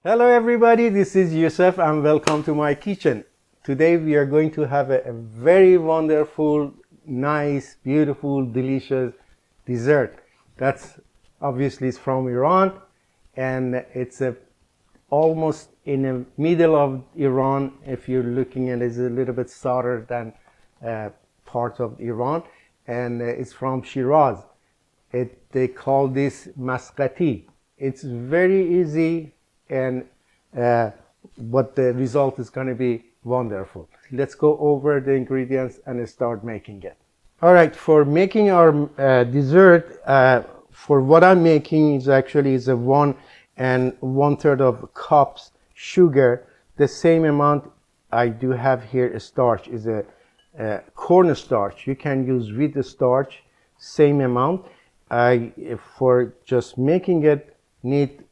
Hello everybody, this is Yousef and welcome to my kitchen. Today we are going to have a very wonderful, nice, beautiful, delicious dessert. That's obviously it's from Iran and it's almost in the middle of Iran. If you're looking at it, it's a little bit southern than part of Iran, and it's from Shiraz. They call this Masghati. It's very easy, and but the result is going to be wonderful. Let's go over the ingredients and start making it. All right, for making our dessert, for what I'm making is actually is a 1 1/3 of cups sugar. The same amount I do have here a starch is a corn starch. You can use wheat starch, same amount. For just making it, need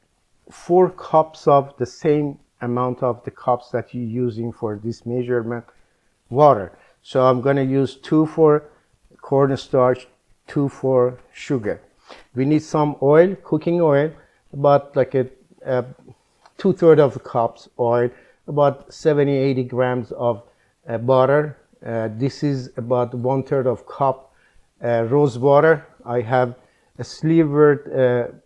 4 cups of the same amount of the cups that you're using for this measurement water. So I'm going to use 2 for cornstarch, 2 for sugar. We need some oil, cooking oil, about like a 2/3 of cups oil, about 70-80 grams of butter. This is about 1/3 of cup rosewater. I have a slivered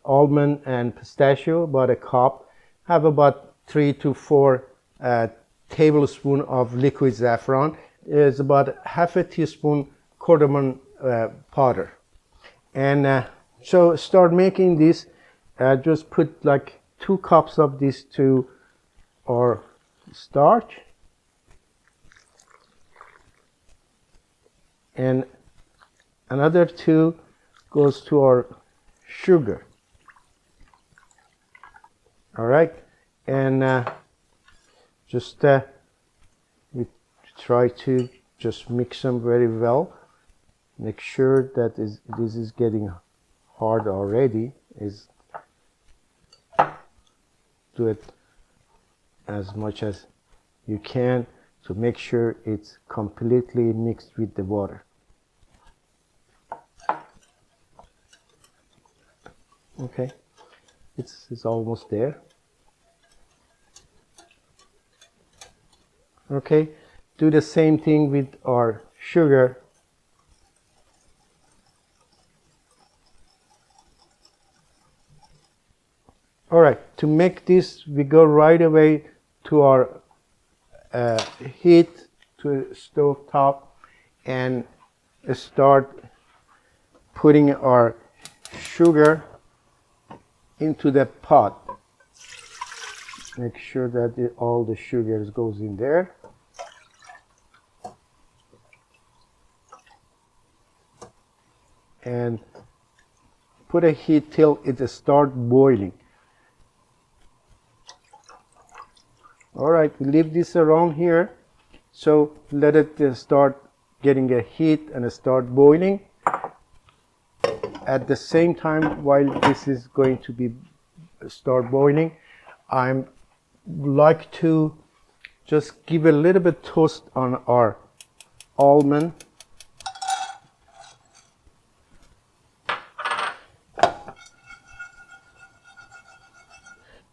almond and pistachio, about a cup. Have about 3 to 4 tablespoons of liquid saffron. Is about half a teaspoon cardamom powder. And so start making this. Just put like 2 cups of this to our starch. And another 2 goes to our sugar. All right, and just we try to just mix them very well. Make sure that this is getting hard already. Do it as much as you can to make sure it's completely mixed with the water. Okay, it's almost there. Okay, do the same thing with our sugar. All right, to make this, we go right away to our heat, to stove top, and start putting our sugar into the pot. Make sure that all the sugars goes in there. And put a heat till it start boiling. All right, leave this around here. So let it start getting a heat and start boiling. At the same time, while this is going to be start boiling, I'm like to just give a little bit toast on our almond.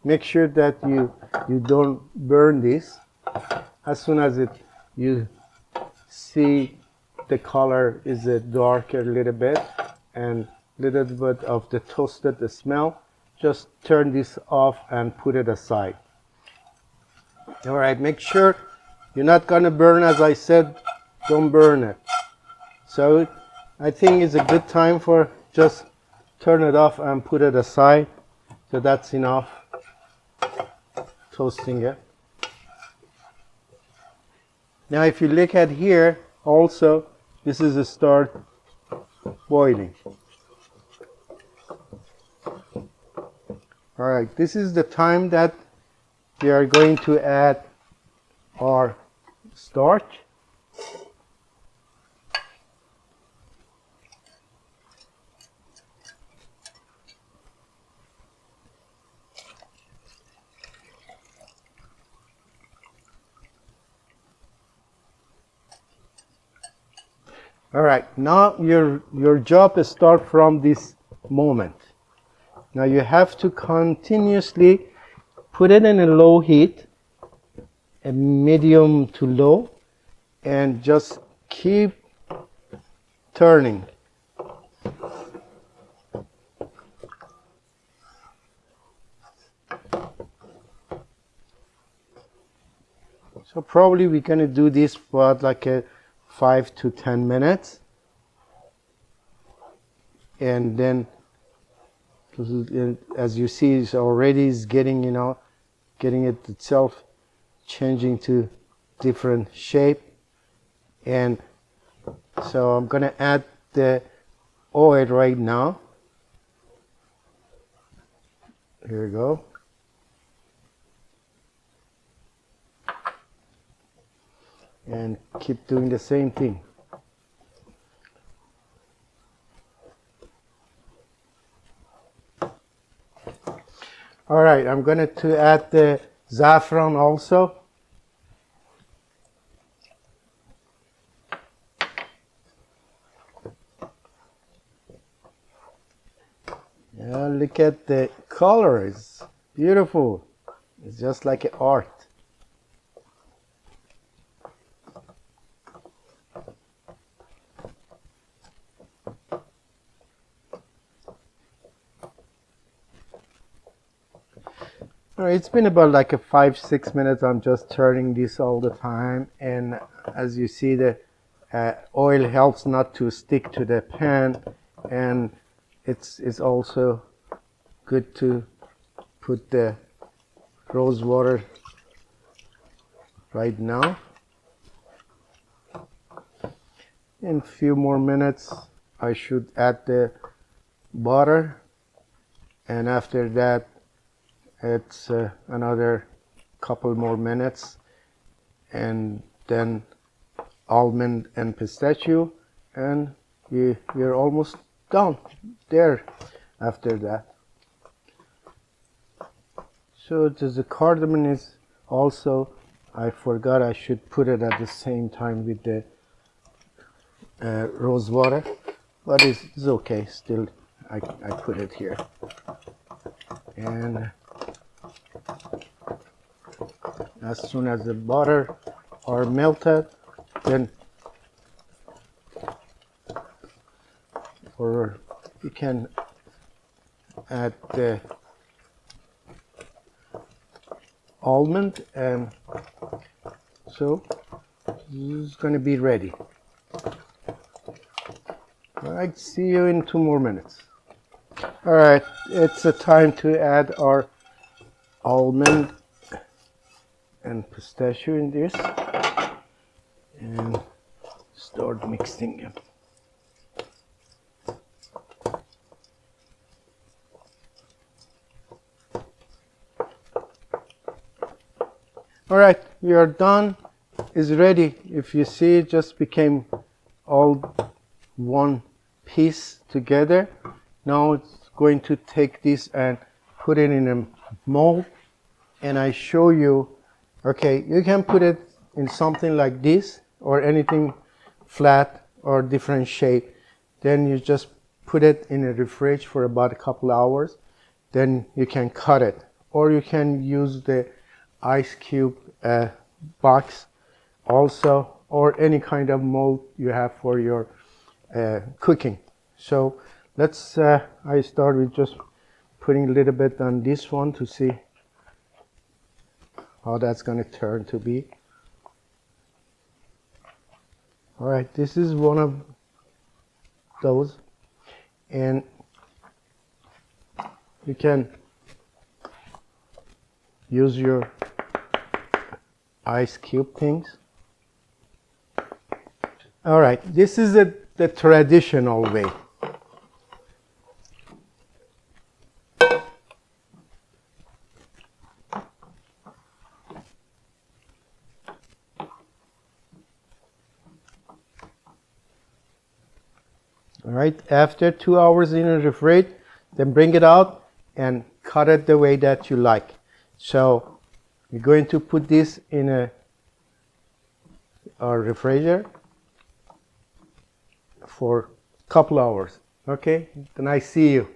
Make sure that you don't burn this. As soon as you see the color is darker a little bit and little bit of the toasted smell, just turn this off and put it aside. All right, make sure you're not gonna burn. As I said, don't burn it. So I think it's a good time for just turn it off and put it aside. So that's enough toasting it. Now if you look at here also, this is a start boiling. All right, this is the time that we are going to add our starch. All right, now your job is start from this moment. Now you have to continuously put it in a low heat, a medium to low, and just keep turning. So probably we're going to do this for like a 5 to 10 minutes. And then, as you see, it's already getting, getting it itself changing to different shape. And so I'm going to add the oil right now. Here we go. And keep doing the same thing. All right, I'm going to add the saffron also. Yeah, look at the color, it's beautiful. It's just like an art. All right, it's been about like a 5-6 minutes. I'm just turning this all the time, and as you see, the oil helps not to stick to the pan, and it's also good to put the rose water right now. In a few more minutes, I should add the butter, and after that, it's another couple more minutes, and then almond and pistachio, and you're almost done there after that. So the cardamom is also, I forgot I should put it at the same time with the rose water, but it's okay still. I put it here, and as soon as the butter are melted, then you can add the almond, and so this is going to be ready. All right, see you in 2 more minutes. All right, it's a time to add our almond and pistachio in this, and start mixing them. All right, we are done. It's ready. If you see, it just became all one piece together. Now it's going to take this and put it in a mold, and I show you. Okay, you can put it in something like this or anything flat or different shape. Then you just put it in a refrigerator for about a couple hours. Then you can cut it, or you can use the ice cube box also, or any kind of mold you have for your cooking. So let's I start with just putting a little bit on this one to see how that's going to turn to be. All right, this is one of those, and you can use your ice cube things. All right, this is the traditional way. All right, after 2 hours in a refrigerator, then bring it out and cut it the way that you like. So we're going to put this in our refrigerator for a couple hours. Okay, then I see you.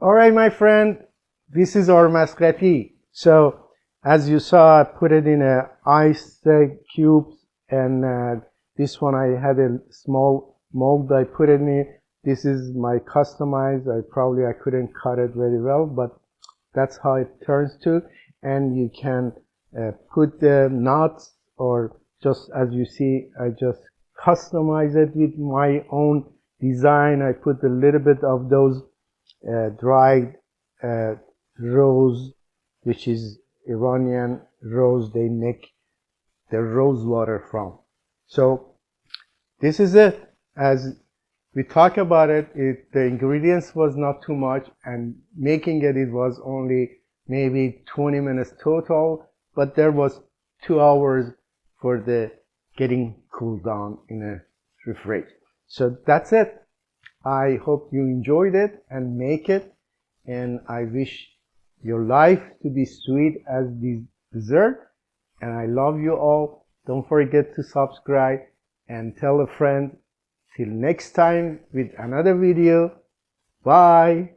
All right, my friend, this is our Masghati. So as you saw, I put it in a ice cubes, and this one I had a small mold I put it in. This is my customized. I couldn't cut it very well, but that's how it turns to. And you can put the knots, or just as you see, I just customize it with my own design. I put a little bit of those dried rose, which is Iranian rose they make the rosewater from. So this is it. As we talk about it, the ingredients was not too much, and making it was only maybe 20 minutes total, but there was 2 hours for the getting cooled down in a refrigerator. So that's it. I hope you enjoyed it and make it, and I wish your life to be sweet as this dessert, and I love you all. Don't forget to subscribe and tell a friend. Till next time with another video. Bye.